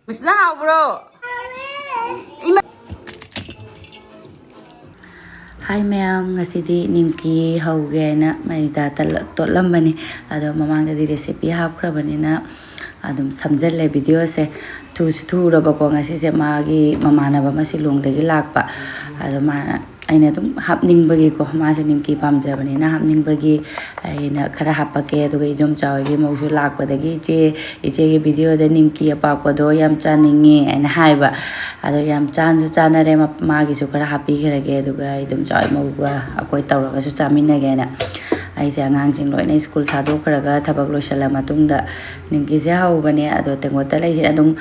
Misna bro. Hi ma'am, ngasidi nimki hauge na may totlam bani ado mamang di recipe hapkrabani na adum samjalle video se tu raba ko ngasi se magi mamana ba masilong dagi lakpa ado mana aina dum hapning bagi ko ma se nimki pamjabani na hapning bagi aina khara hapake ado idum chawgi mausu lakpa dagi iche ge video da nimki apakpa do yam chaninge aina haiba ado yam chansu chanare magi su khara hapi gerage ado ga idum chaw mauba akoi tawraga su chamina ge na aise angangsing loina school thadokraga thabak loisala matungda nimki se haubane ado tengota laisi adum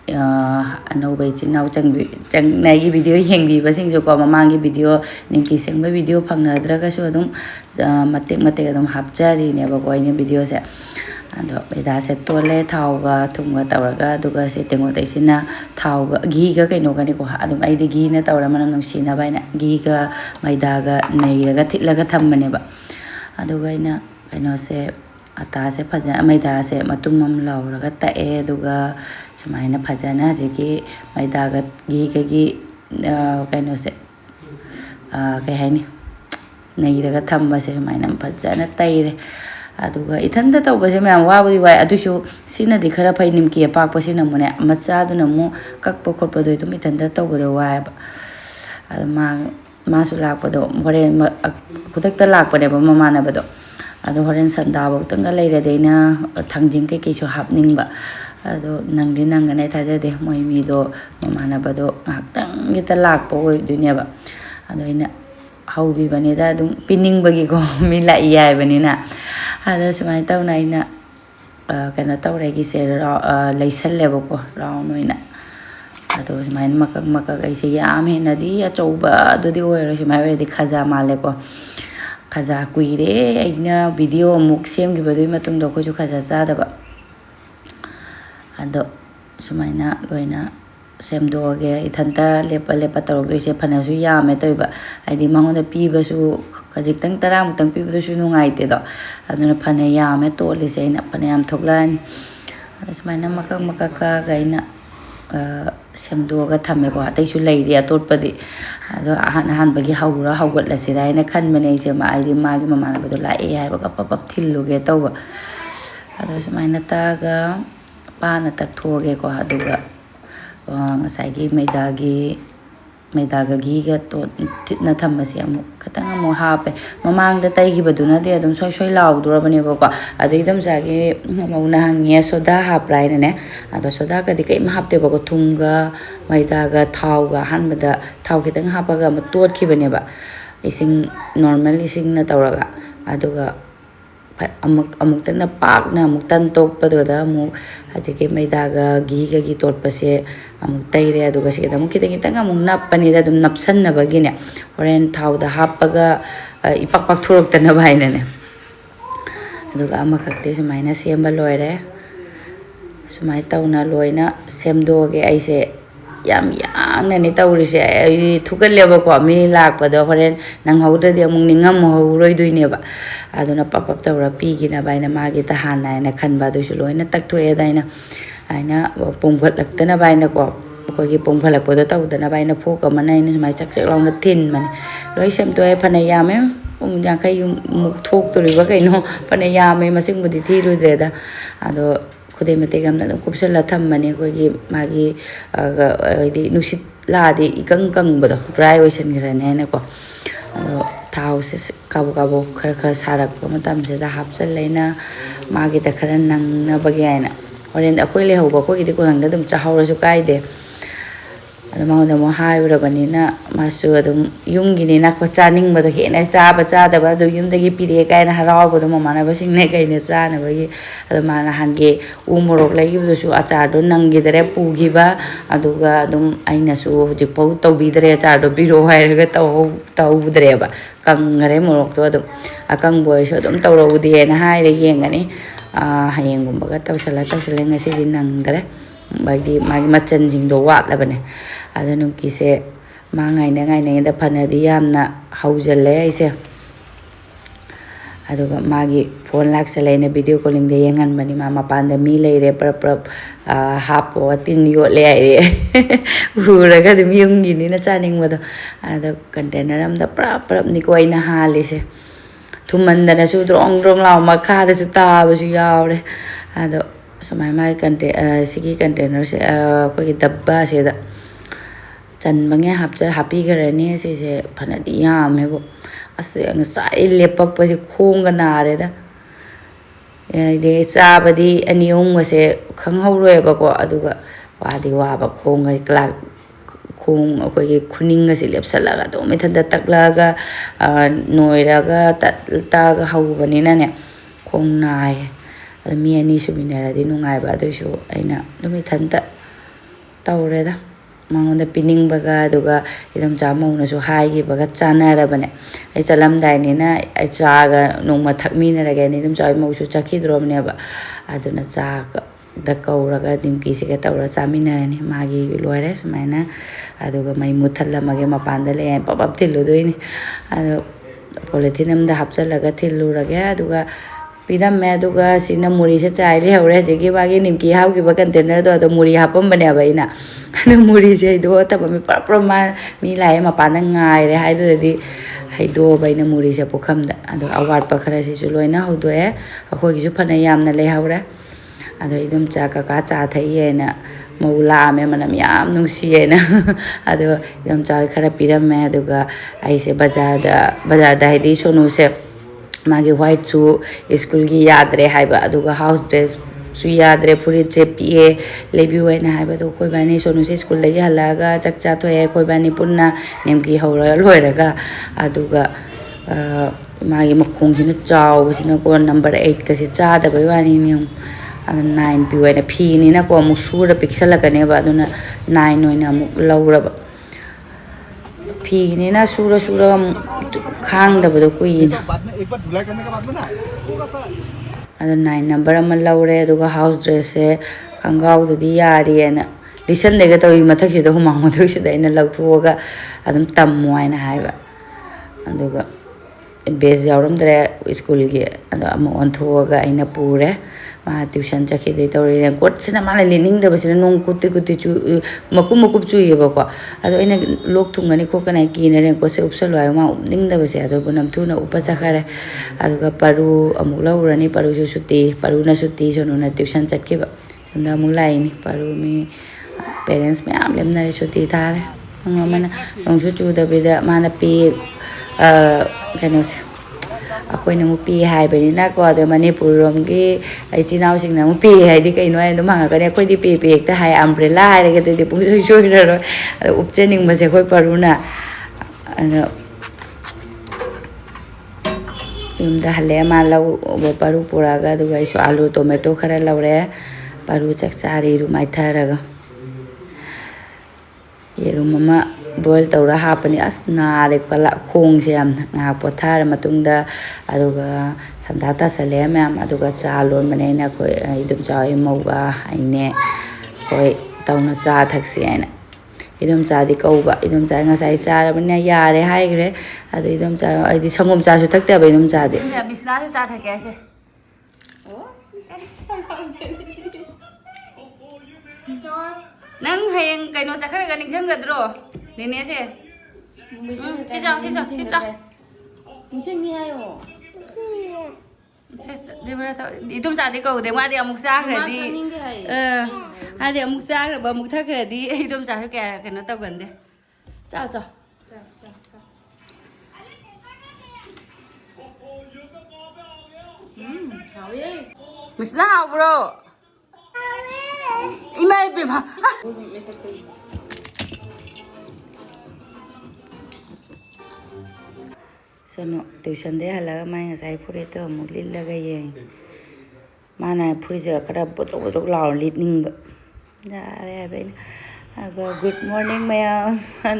anaubai chinau changnai video yengbi basing jo ko mamangi video nimki sengba video phangna draga su adum mate adum hapjari ne ba ko ine video se ado beda se tole thauga thumga tawraga duga se tengota isina thauga gi ga kaino gani ko adum aidi gi na tawra manam nang sina baina gi ga maida ga neiraga thitlaga thammane ba aduga ina kaino se ata se phaja maida se matumam lauraga tae duga sumaina phajana jeki maida ga gi kaino se kai haini neiraga thamma se sumaina phajana taire aduga ithanda tawba se mayam wabudi wai adusu sina di khara phai nimki apakpa sina mune macha duna mu kakpa khotpa do tum ithanda tawba do wai adu masu lakpa do hore khutakta lakpa ne ba mamana ba do ado horen sanda ba tanga leira deina thangjing ke ke so hapning ba ado nangdi nangane thaja de moi mi do mamana ba do ngaktang gita lakpa oi dunya ba ado ina haubi bani da dum pining bagi ko mi la iya bani na ada sumai tau na ina kana tau regi se leisal lebo ko round oina ado sumai makak ai se yam he nadi achouba ado di oi sumai re di khaja male ko khaja kuire aina video muk sem gi badui matung do ko ju khaja cha da ba ado sumai na loina sem do ge ithanta lepa tarok do se phana su ya me toiba aidi mangon da pi ba su khajik tang tara muk tang pi ba su nungai te do aduna phana ya me to le se na phana yam thoklani ado sumai na makak ka ga ina sem do ga thame ko atai su lei ri atot padi ado han bagi haura haugat la sirai na khan mane se ma aidi ma gi mama na bado la e ai ba pap thillu ge to ba ado sumai na ta ga pa na tak tho ge ko adu ga ngasai gi maida ga gi ga to titna thammasi amu khatang amu hape mamang da tai gi baduna de adum soi law durabane ba ko adu idam sa gi mauna hange soda haplai ne ado soda ka di kai ma hapte ba ko thumga maida ga thau ga hanbada thau khitang hapaga ma tot khibane ba ising normal ising na tawraga aduga amuk tan pak na amuk tan tok pado da amuk aje ke maida ga gi tot pase amuk taire aduga se da amuk kitang amuk nap pani da dum napsan na bagi ne horen thau da hapaga ipak thurok tan na bai ne aduga amakakte sumaina semba loire sumai tauna loina semdo ge aise yam na ni tawri se thugal leba ko mi lak pa do horen nang hauda de amung ningam ho roi duine ba aduna pap tawra pi gi na baina ma gi ta han na khan ba du su loina tak thu e daina aina pongphat lak ta na baina ko ko gi pongphat lak po do taw da na baina pho ka manai ni mai chak long na thin man loi sem to e phana yam em yang kai muk thok to ri ba kai no phana yam e masing budi thi ru de da ado khude mate gam na kupsal la tham mane ko gi magi di nusit la di ikang bado dry ocean gira ne ko ado thau se kabo khara sarak ko matam se da hapsal leina magi ta khara nang na bagi aina oren akoi le hoba ko gi ko nang da dum cha hawra su kai de ado ma da mo hai ura bani na masu adum yumgi ni na ko chaningba do he na cha da ba do yumdagi pire kai na haraw bo do mama na ba sing ne kai ne cha na ba gi ado ma na han ge umorok lai gi su achar do nang gi dare pu gi ba aduga dum aina su hojik pau to bi dare achar do biro hai ga to dare ba kang ngare morok to adum akang boy so dum to ro di na hai re yeng ani hayeng gum ba ga tawsala ngasi din nang dare bagi magi machan jing do wat la bane adunum ki se ma ngai na da phana di yam na haujalle ai se aduga magi phone laksalaina video calling de yengan bani ma mapanda mi leire prap hapo tin yotle ai uraga dum yumgi ni na chaningba do ada container am da prap ni ko aina halise thumandana su drong drong law makha da su ta ba su yaure ado samai mai container sigi container se ko ki dabba se da chan bange happy garani se phanadi yam hebo ase ngasai lepak pa se khong ga nare da de chabadi aniung se khanghoroi ba ko aduga wadi wa ba khong ga klak khong ko gi khuning ga se lepsalaga do methanda taklaga noiraga ta ga haubani na ne khong nai mi ani suminara di nungai ba do su aina dumi thanda tawre da mangonda pining baga duga idam jamau na su hai gi baga chanara bane ai chalam dai ni na ai chaga nongma thakmi na raga ni dum chai mau su chakhi drom ne ba aduna cha da kauraga dimki se ga tawra chamina ni magi loire sumaina aduga mai muthalla mage mapanda le papap thilu doini adu polythene da hapchalaga thilu raga aduga piramme aduga sina muri se chai le hore je gi bagi nimki hau gi ba container do muri hapam bane ba ina anu muri se do ta ba me pra ma mi lai ma pa na ngai re hai do di hai do ba ina muri se pokham da adu award pa khara si su loina ho do e akho gi ju phana yam na le haure adu idum cha ka cha thai ye na maula me manam yam nung si ye na adu idum cha khara piramme aduga ai se bazar da hai di sonu se magi white su school gi yadre haiba aduga house dress su yadre puri che pie lebi waina haiba do koi bani sonu se school lagi halaga chakcha thoe koi bani punna nemki hora loiraga aduga magi makhong sina chaw sina ko number 8 ka si cha da bai wani ni ada 9 pi waina phi ni na ko amuk sura pixel ka ne ba aduna 9 oina amuk laura ba phi ni na sura khang da ba do kui ado 9 number ama laure aduga house dress se kangau dadi yari ena listen de ga tawi mathak se da huma mathak se da ina lauthoga adum tammo aina haiba aduga base yauram dre school gi ado ama onthoga aina pure ma tuition chakhi de tawri court sina mala learning da basina nong kutti chu makup chu yeba ko ado ina lok thungani ko kana ki na ren ko se upsal wa ma ning da base ado bunam thuna upacha khare aduga paru amula urani paru su suti paru na suti sono na tuition chakhi ba sanda mulai ni paru mi parents me am lem na suti thare ngomana nong su chu da bida mana pi kano akhoi na mupi hai bani na ko de manipur rom gi ai chinau sing na mupi hai di kai noi dum hanga ka ne khoi di pe ta hai umbrella hai ga de pu soi ro upchening ma se khoi paruna ana imda hale ma lau paru pura ga du gai so alu tomato khara laure paru chakchari ru mai tharaga yeru mama boil tawra hapani asna re kala khong se am nga pothar matungda aduga sandata sale ma'am aduga cha lon mane na ko idum cha moga aine koi tawna cha thaksi aina idum cha di kauba idum cha nga sai cha ra bane yare hai gre adu idum cha ai di sangom cha su thakta ba idum cha di bisna su cha thake se nang hayang kaino chakhara ga ning jangadro nene se sicha ning hayo idum cha de ko de ma de amuk cha khadi ade amuk cha khra ba muk thak khadi idum cha ke kaino taw gan de cha hao ye misna hao bro imai pe ma sono tuition de hala mai sai phure to mulil laga yeng mana phure ja kara botok law litning ja re ben aga good morning maya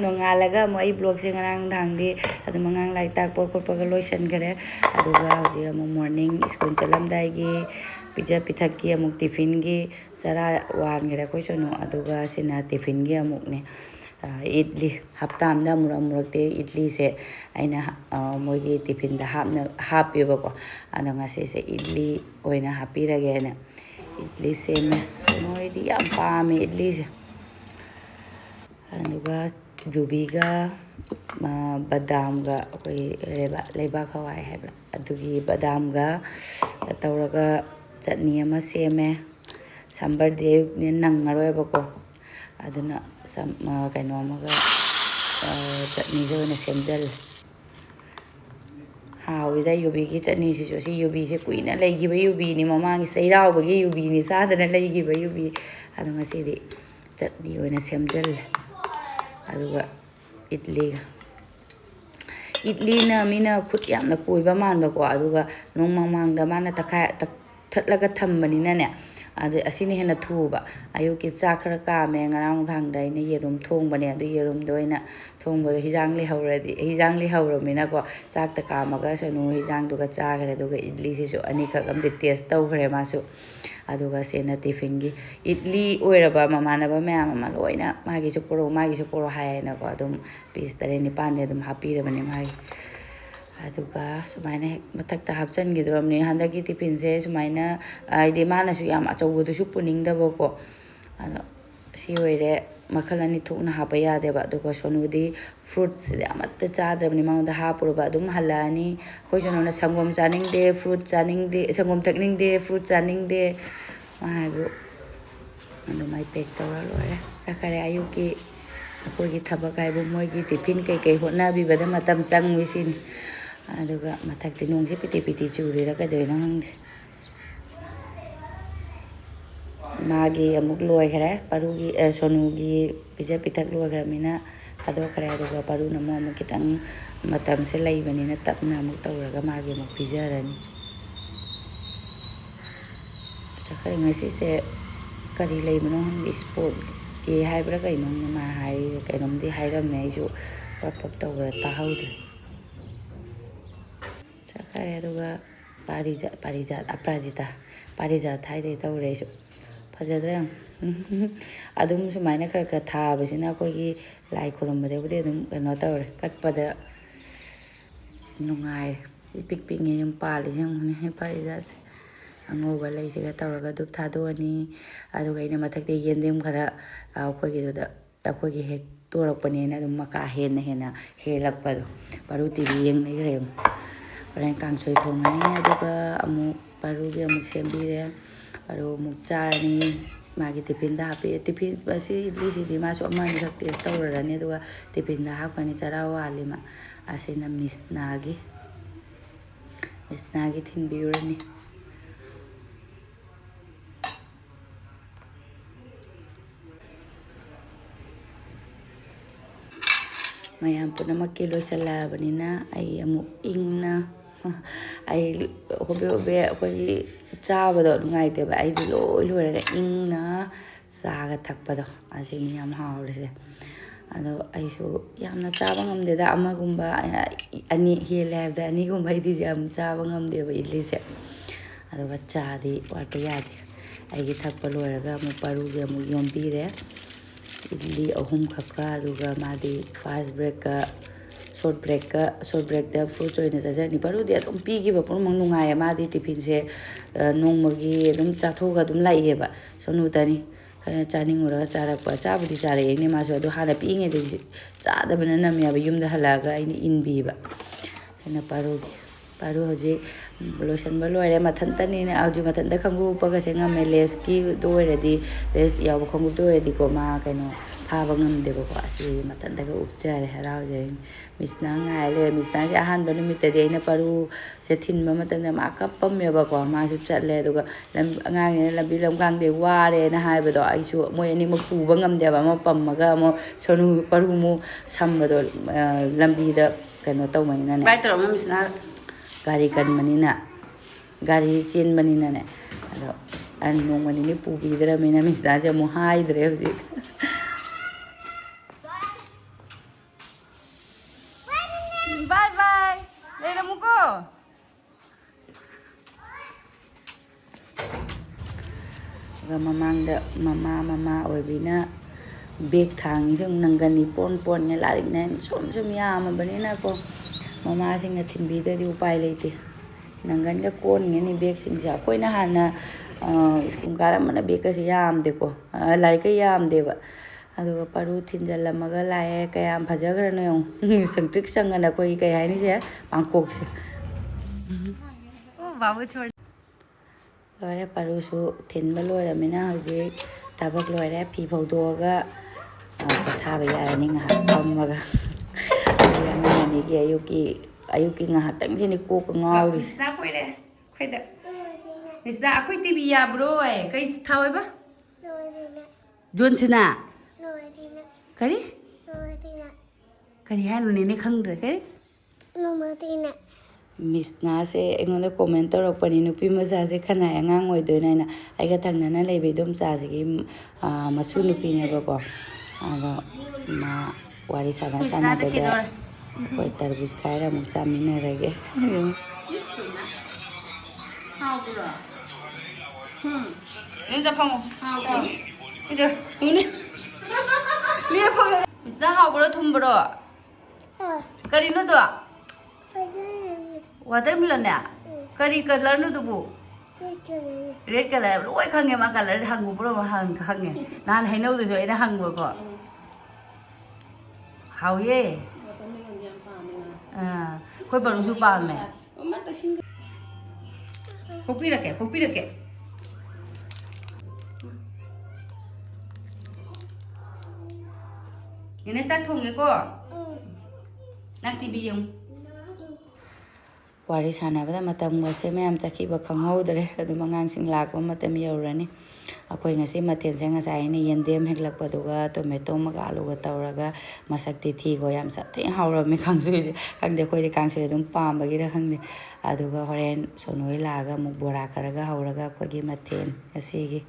nongalaga mai blog se ngarang dang di adu mangang lai tak po ko ga loisan gare adu ga je mo morning school chalam dai gi pija pithak gi amuk tiffin gi chara wan gare ko sono adu ga sina tiffin gi amuk ne idli haptamda murakte idli se aina moigi tiffin da hapibako ado ngasi se idli oina hapirage na idli seme moidi yam pame idli se aduga yubiga badamga koi leba khawai haibra adugi badamga tawraga chutney ama seme sambar de nangaroibako aduna kaino amaga chutney jo na semjal hawida yubigi chutney si so si yubi se kuina leigiba yubi ni mamangi seirawbagi yubi ni sadana leigiba yubi adu ngasi di chutney oina semjal aduga idli na mina khut yamna koiba manbako aduga nongmangmangda mana thatlaga thambanina ne adu asini hena thuba ayuki chak khara kame ngarang thangda ina yerum thongbane adu yerum doina thongba hijang li hauramina ko chak ta kamaga sanu hijang duga chagre duga idli si so ani khak amde taste tawkhre masu aduga sena tiffin gi idli oiraba mamanaba mayam ama loina magi su poro hayna ko adum piece tare ni pande adum hapirabani magi aduga sumaina mathakta hapchangidromni handaki tiffin se sumaina aide mana su yam achawdu su puningdaba ko ado si oire makhal ani thokna hapa yadeba aduga sonudi fruits de amatta chadrabni mangda hapuruba adum halani khoi sonona sangom chaningde fruit chaningde sangom thakningde fruit chaningde magu adumai pack tawra lore sakare ayuki akoigi thabak aibu moigi tiffin kai hotna bibada matam changwisini aduga mathakti nongse piti churira kadoina hangde magi amuk loikhre parugi sonugi pija pithak loikhramina adokhre aduga paruna mo amuk kitang matam se leibanina tapna amuk tawraga magi amuk pijarani chakhai ngasi se kari leibano hangde sport ki haibra kaino ma hai kainomdi hairamne isu pap tawga tahaude chakhai aduga parijat haide tawre isu fajadra adum sumaina khara thabasina koigi lai khurambadebudi adum kano tawre katpada nungai pik yum pali jangni parijat angoba leisiga tawraga dup thadoni aduga ina mathakte yendem khara koigi duda akoigi hek torakpanena adum maka hena helakpado paru tv yengnai grem ren kangsoi thongani aduga amu parugi amuk sembire paru amuk charni magi tiffin da hapi tiffin basi idli si di masu amani khak taste tawrarani aduga tiffin da hapkani charawa alima asina misnagi thinbiurani mayam punamakki loisalabani ai amuk ingna ai hobe akogi chabado nungaiteba aidi loiraga ingna chaga thakpado asini yam haurise ado aisu yamna chaba ngamdeda amagumba ani hele habda ani gumba idi yam chaba ngamdeba idli se aduga chadi watpa yade aigi thakpa loiraga amuk parugi amuk yombire idli ahum khakka aduga madi fast break ka short break da fruit oina chajani parudi adum pigiba purmang nungai madi tiffin se nongmagi adum chathoga adum laiyeba sonutani kana chaningura charakpa chabudi charayengne masu adu hana pinge de chadabana namyaba yumda halaga aini inbiba sena paru hoje lotion ba loire mathantani ne auju mathanta khangu paga senga meles ki doiredi les yaw khangu doiredi ko ma kaino phaba ngamdeba ko asi mathanta ga upchare harauje misna ngaile misna ja han bani mitade ina paru se thinba matanda ma kappam yaba ko ma su chatle duga angang ne lambi lamgang de ware na haibado aisu moi ani makuba ngamdeba ma pammaga mo sonu paru mu sambado lambi da kaino tawmani ne bai tro ma misna gari kan manina gari chen manina ne ado an nongmani ni pubidra mena misna je mo haidre hoji bye lera muko ga mamangda mama oibina ꯕꯦꯛ ꯊꯥꯡꯉꯤꯁꯦ ꯅꯪꯒꯟꯅꯤ ꯄꯣꯟ ꯂꯥꯏꯔꯤꯛꯅ ꯁꯨꯝ ꯌꯥꯝꯃꯕꯅꯤꯅꯀꯣ ꯃꯃꯥꯁꯤꯡꯅ ꯊꯤꯟꯕꯤꯗ꯭ꯔꯗꯤ ꯎꯄꯥꯏ ꯂꯩꯇꯦ ꯅꯪꯒꯟꯒ ꯀꯣꯟꯒꯅꯤ ꯕꯦꯒꯁꯤꯡꯁꯦ ꯑꯩꯈꯣꯏꯅ ꯍꯥꯟꯅ ꯁ꯭ꯀꯨꯜ ꯀꯥꯔꯝꯕꯅ ꯕꯦꯒꯀꯁꯦ ꯌꯥꯝꯗꯦꯀꯣ ꯂꯥꯏꯔꯤꯛꯀ ꯌꯥꯝꯗꯦꯕ ꯑꯗꯨꯒ ꯄꯔꯨ ꯊꯤꯟꯖꯜꯂꯝꯃꯒ ꯂꯥꯛꯑꯦ ꯀꯌꯥꯝ ꯐꯖꯈ꯭ꯔꯅꯣ ꯌꯦꯡꯉꯨ ꯁꯪꯇ꯭ꯔꯤꯛ ꯁꯪꯉꯅ ꯑꯩꯈꯣꯏꯒꯤ ꯀꯩ ꯍꯥꯏꯅꯤꯁꯦ ꯄꯥꯡꯀꯣꯛꯁꯦ ꯂꯣꯏꯔꯦ ꯄꯔꯨꯁꯨ ꯊꯤꯟꯕ ꯂꯣꯏꯔꯕꯅꯤꯅ ꯍꯧꯖꯤꯛ ꯊꯕꯛ ꯂꯣꯏꯔꯦ ꯐꯤ ꯐꯧꯗꯣꯛꯑꯒ ꯄꯣꯊꯥꯕ ꯌꯥꯔꯅꯤ ꯉꯥꯏꯍꯥꯛ ꯐꯝꯃꯒ ꯍꯧꯖꯤꯛ ꯑꯉꯥꯡ ꯑꯅꯤꯒꯤ ꯑꯌꯨꯛꯀꯤ ꯉꯥꯏꯍꯥꯛꯇꯪꯁꯤꯅꯤ ꯀꯣꯛꯀ ꯉꯥꯎꯔꯤꯁꯦ ꯑꯩꯈꯣꯏꯗ ꯃꯤꯁꯅꯥ ꯑꯩꯈꯣꯏ ꯇꯤꯚꯤ ꯌꯥꯕ꯭ꯔꯣ ꯀꯩ ꯊꯥꯎꯋꯦꯕ ꯖꯣꯟꯁꯤꯅꯥ ꯀꯔꯤ ꯀꯔꯤ ꯍꯥꯏꯅꯣꯅꯦ ꯈꯪꯗ꯭ꯔꯦ ꯀꯔꯤ ꯃꯤꯁꯅꯥꯁꯦ ꯑꯩꯉꯣꯟꯗ ꯀꯣꯃꯦꯟ ꯇꯧꯔꯛꯄꯅꯤ ꯅꯨꯄꯤ ꯃꯆꯥꯁꯦ ꯈꯅꯥꯏ ꯑꯉꯥꯡ ꯑꯣꯏꯗꯣꯏꯅꯦꯅ ꯑꯩꯒ ꯊꯪꯅꯅ ꯂꯩꯕ ꯏꯗꯣꯝꯆꯥꯁꯤꯒꯤ ꯃꯁꯨ ꯅꯨꯄꯤꯅꯦꯕꯀꯣ ꯑꯗꯣ ꯃꯥ ꯋꯥꯔꯤ ꯁꯥꯟꯅꯕꯗ ꯑꯩꯈꯣꯏ ꯇꯔꯕꯨꯖ ꯈꯥꯏꯔ ꯑꯃꯨꯛ ꯆꯥꯃꯤꯟꯅꯔꯒꯦ ꯃꯤꯁꯅꯥ ꯍꯥꯎꯕ꯭ꯔꯣ ꯊꯨꯝꯕ꯭ꯔꯣ ꯀꯔꯤꯅꯣꯗꯣ ꯋꯥꯇꯔꯃꯤꯂꯟꯅꯦ ꯀꯔꯤ ꯀꯂꯔꯅꯣ ꯑꯗꯨꯕꯨ ꯔꯦꯗ ꯀꯂꯔ ꯂꯣꯏ ꯈꯪꯉꯦ ꯃꯥ ꯀꯂꯔ ꯍꯪꯉꯨꯕ꯭ꯔꯣ ꯈꯪꯉꯦ ꯅꯍꯥꯟ ꯍꯩꯅꯧꯗꯨꯁꯨ ꯑꯩꯅ ꯍꯪꯕꯀꯣ ꯍꯥꯎꯌꯦ ꯑꯩꯈꯣই ꯕꯔꯨꯁꯨ ꯄꯥꯝꯃꯦ ꯄꯣꯛꯄꯤꯔꯛꯀꯦ ꯅꯦꯅꯦ ꯆꯥꯛ ꯊꯣꯡꯒꯦꯀꯣ ꯅꯪ ꯇꯤꯚꯤ ꯌꯦꯡꯉꯨ ꯋꯥꯔꯤ ꯁꯥꯟꯅꯕꯗ ꯃꯇꯝꯒꯁꯦ ꯃꯌꯥꯝ ꯆꯠꯈꯤꯕ ꯈꯪꯍꯧꯗ꯭ꯔꯦ ꯑꯗꯨꯝ ꯑꯉꯥꯡꯁꯤꯡ ꯂꯥꯛꯄ ꯃꯇꯝ ꯌꯧꯔꯅꯤ ꯑꯩꯈꯣꯏ ꯉꯁꯤ ꯃꯊꯦꯜꯁꯦ ꯉꯁꯥꯏ ꯑꯩꯅ ꯌꯦꯟꯗꯦꯝ ꯍꯦꯛꯂꯛꯄꯗꯨꯒ ꯇꯣꯃꯦꯇꯣ ꯑꯃꯒ ꯑꯂꯨꯒ ꯇꯧꯔꯒ ꯃꯁꯛꯇꯤ ꯊꯤꯀꯣ ꯌꯥꯝ ꯊꯤꯅ ꯍꯥꯎꯔꯝꯃꯦ ꯀꯥꯡꯁꯣꯏꯁꯦ ꯈꯪꯗꯦ ꯑꯩꯈꯣꯏꯗꯤ ꯀꯥꯡꯁꯣꯏ ꯑꯗꯨꯝ ꯄꯥꯝꯕꯒꯤꯔ ꯈꯪꯗꯦ ꯑꯗꯨꯒ ꯍꯣꯔꯦꯟ ꯁꯣꯅꯣꯏ ꯂꯥꯛꯑꯒ ꯑꯃꯨꯛ ꯕꯣꯔꯥ ꯈꯔꯒ ꯍꯧꯔꯒ ꯑꯩꯈꯣꯏꯒꯤ ꯃꯊꯦꯜ ꯉꯁꯤꯒꯤ